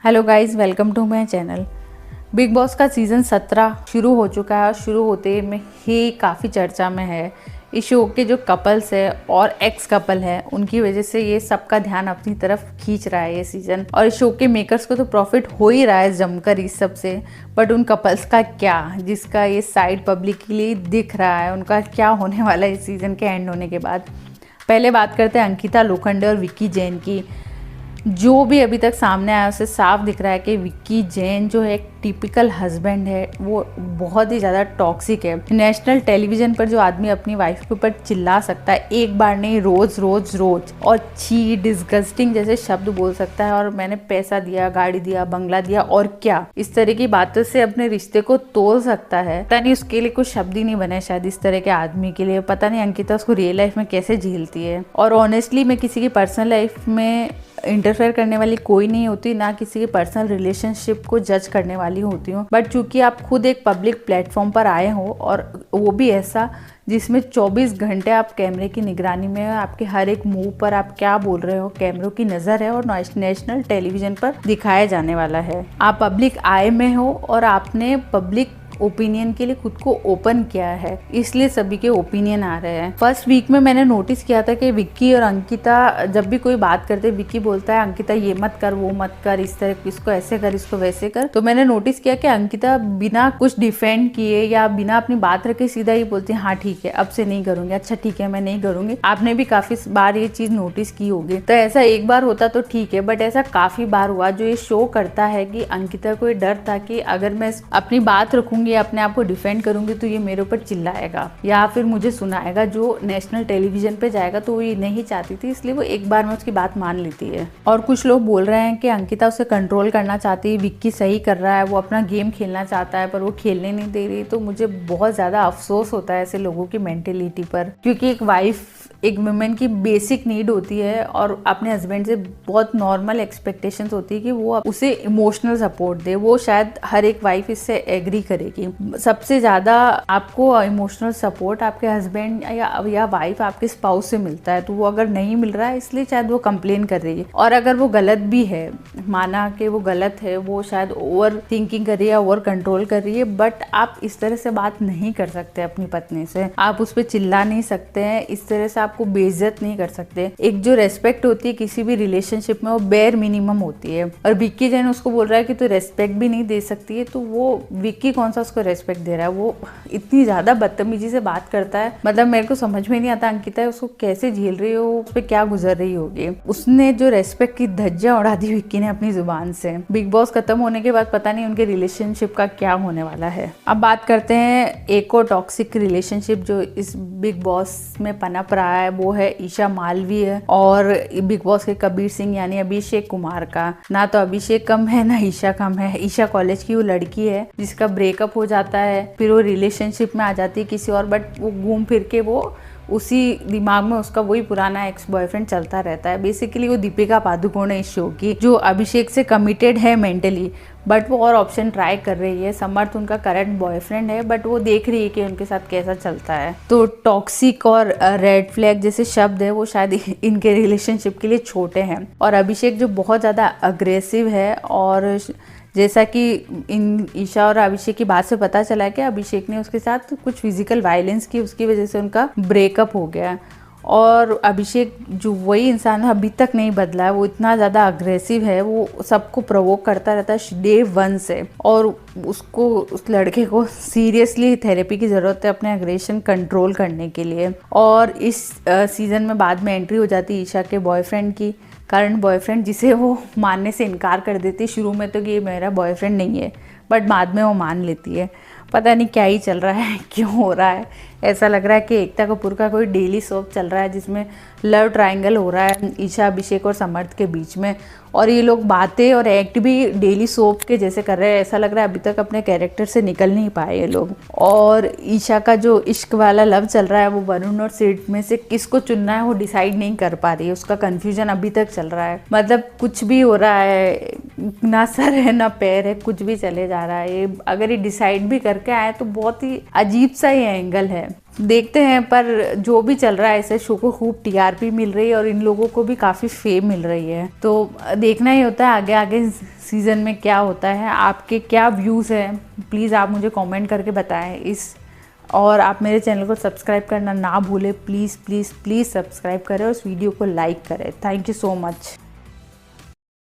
Hello guys, welcome to my channel. Bigg Boss का season 17 शुरू हो चुका है और शुरू होते में ही काफ़ी चर्चा में है। इस शो के जो कपल्स है और एक्स कपल है उनकी वजह से ये सबका ध्यान अपनी तरफ खींच रहा है ये सीज़न। और इस शो के मेकर्स को तो प्रॉफिट हो ही रहा है जमकर इस सब से, बट उन कपल्स का क्या, जिसका ये साइड पब्लिकली दिख रहा है, उनका क्या होने वाला है इस सीज़न के एंड होने के बाद। पहले बात करते हैं अंकिता लोखंडे और विक्की जैन की। जो भी अभी तक सामने आया उससे साफ दिख रहा है कि विक्की जैन जो है एक टिपिकल हस्बैंड है, वो बहुत ही ज़्यादा टॉक्सिक है। नेशनल टेलीविज़न पर जो आदमी अपनी वाइफ के ऊपर चिल्ला सकता है, एक बार नहीं रोज़ रोज़ रोज़, और छी डिस्गस्टिंग जैसे शब्द बोल सकता है, और मैंने पैसा दिया, गाड़ी दिया, बंगला दिया और क्या, इस तरह की बातों से अपने रिश्ते को तोड़ सकता है। पता नहीं उसके लिए कुछ शब्द ही नहीं बने शायद इस तरह के आदमी के लिए। पता नहीं अंकिता उसको रियल लाइफ में कैसे झेलती है। और ऑनेस्टली मैं किसी की पर्सनल लाइफ में इंटरफेयर करने वाली कोई नहीं होती, ना किसी के पर्सनल रिलेशनशिप को जज करने वाली होती हूँ, बट चूंकि आप खुद एक पब्लिक प्लेटफॉर्म पर आए हो और वो भी ऐसा जिसमें 24 घंटे आप कैमरे की निगरानी में हो, आपके हर एक मूव पर आप क्या बोल रहे हो कैमरों की नज़र है और नेशनल टेलीविजन पर दिखाया जाने वाला है। आप पब्लिक आए में हो और आपने पब्लिक ओपिनियन के लिए खुद को ओपन किया है, इसलिए सभी के ओपिनियन आ रहे हैं। फर्स्ट वीक में मैंने नोटिस किया था कि विक्की और अंकिता जब भी कोई बात करते, विक्की बोलता है अंकिता ये मत कर, वो मत कर, इस तरह इसको ऐसे कर, इसको वैसे कर। तो मैंने नोटिस किया कि अंकिता बिना कुछ डिफेंड किए या बिना अपनी बात रखे सीधा ही बोलती है हाँ ठीक है अब से नहीं करूंगी, अच्छा ठीक है मैं नहीं करूंगी। आपने भी काफी बार ये चीज नोटिस की होगी। तो ऐसा एक बार होता तो ठीक है, बट ऐसा काफी बार हुआ, जो ये शो करता है कि अंकिता को ये डर था कि अगर मैं अपनी बात रखूंगी, अपने आप को डिफेंड करूंगी तो ये मेरे ऊपर चिल्लाएगा या फिर मुझे सुनाएगा, जो नेशनल टेलीविजन पे जाएगा। तो वो ये नहीं चाहती थी, इसलिए वो एक बार में उसकी बात मान लेती है। और कुछ लोग बोल रहे हैं कि अंकिता उसे कंट्रोल करना चाहती है, विक्की सही कर रहा है, वो अपना गेम खेलना चाहता है पर वो खेलने नहीं दे रही। तो मुझे बहुत ज्यादा अफसोस होता है ऐसे लोगों की मेंटेलिटी पर, क्योंकि एक वाइफ एक वुमेन की बेसिक नीड होती है और अपने हस्बैंड से बहुत नॉर्मल एक्सपेक्टेशंस होती है कि वो उसे इमोशनल सपोर्ट दे। वो शायद हर एक वाइफ इससे एग्री करेगी। सबसे ज्यादा आपको इमोशनल सपोर्ट आपके हस्बैंड या वाइफ आपके स्पाउस से मिलता है, तो वो अगर नहीं मिल रहा है इसलिए शायद वो कंप्लेन कर रही है। और अगर वो गलत भी है, माना कि वो गलत है, वो शायद ओवर थिंकिंग कर रही है, ओवर कंट्रोल कर रही है, बट आप इस तरह से बात नहीं कर सकते अपनी पत्नी से। आप उस पर चिल्ला नहीं सकते हैं, इस तरह से आपको बेइज्जत नहीं कर सकते। एक जो रेस्पेक्ट होती है किसी भी रिलेशनशिप में, वो बेयर मिनिमम होती है। और विक्की जैन उसको बोल रहा है कि तू रेस्पेक्ट भी नहीं दे सकती है, तो वो विक्की कौन सा उसको रेस्पेक्ट दे रहा है? वो इतनी ज्यादा बदतमीजी से बात करता है, मतलब मेरे को समझ में नहीं आता अंकिता उसको कैसे झेल रही हो, उस पर क्या गुजर रही होगी। उसने जो रेस्पेक्ट की धज्जियां उड़ा दी विक्की ने अपनी जुबान से। बिग बॉस खत्म होने के बाद पता नहीं उनके रिलेशनशिप का क्या होने वाला है। अब बात करते हैं एक और टॉक्सिक रिलेशनशिप जो इस बिग बॉस में पनप रहा है, वो है ईशा मालवीय और बिग बॉस के कबीर सिंह यानी अभिषेक कुमार का। ना तो अभिषेक कम है ना ईशा कम है। ईशा कॉलेज की वो लड़की है जिसका ब्रेकअप हो जाता है, फिर वो रिलेशनशिप में आ जाती है किसी और, बट वो घूम फिर के वो उसी दिमाग में उसका वही पुराना एक्स बॉयफ्रेंड चलता रहता है। बेसिकली वो दीपिका पादुकोण है इस शो की, जो अभिषेक से कमिटेड है मेंटली, बट वो और ऑप्शन ट्राई कर रही है। समर्थ उनका करंट बॉयफ्रेंड है, बट वो देख रही है कि उनके साथ कैसा चलता है। तो टॉक्सिक और रेड फ्लैग जैसे शब्द है वो शायद इनके रिलेशनशिप के लिए छोटे हैं। और अभिषेक जो बहुत ज़्यादा अग्रेसिव है, और जैसा कि इन ईशा और अभिषेक की बात से पता चला है कि अभिषेक ने उसके साथ कुछ फिजिकल वायलेंस की, उसकी वजह से उनका ब्रेकअप हो गया। और अभिषेक जो वही इंसान है, अभी तक नहीं बदला है, वो इतना ज़्यादा अग्रेसिव है, वो सबको प्रोवोक करता रहता है डे 1 से। और उसको, उस लड़के को सीरियसली थेरेपी की ज़रूरत है अपने अग्रेशन कंट्रोल करने के लिए। और इस सीज़न में बाद में एंट्री हो जाती है ईशा के बॉयफ्रेंड की, करंट बॉयफ्रेंड, जिसे वो मानने से इनकार कर देती शुरू में तो कि ये मेरा बॉयफ्रेंड नहीं है, बट बाद में वो मान लेती है। पता नहीं क्या ही चल रहा है, क्यों हो रहा है। ऐसा लग रहा है कि एकता कपूर का कोई डेली सोप चल रहा है जिसमें लव ट्रायंगल हो रहा है ईशा, अभिषेक और समर्थ के बीच में, और ये लोग बातें और एक्ट भी डेली सोप के जैसे कर रहे हैं। ऐसा लग रहा है अभी तक अपने कैरेक्टर से निकल नहीं पाए ये लोग। और ईशा का जो इश्क वाला लव चल रहा है, वो वरुण और सिड में से किसको चुनना है वो डिसाइड नहीं कर पा रही है, उसका कंफ्यूजन अभी तक चल रहा है। मतलब कुछ भी हो रहा है, ना सर है ना पैर है, कुछ भी चले जा रहा है। ये अगर ये डिसाइड भी करके आए तो बहुत ही अजीब सा ही एंगल है। देखते हैं, पर जो भी चल रहा है ऐसे शो को खूब टीआरपी मिल रही है और इन लोगों को भी काफ़ी फेम मिल रही है। तो देखना ही होता है आगे आगे सीज़न में क्या होता है। आपके क्या व्यूज़ हैं प्लीज़ आप मुझे कमेंट करके बताएं और आप मेरे चैनल को सब्सक्राइब करना ना भूलें। प्लीज़ प्लीज़ प्लीज़ सब्सक्राइब करें और इस वीडियो को लाइक करें। Thank you so much.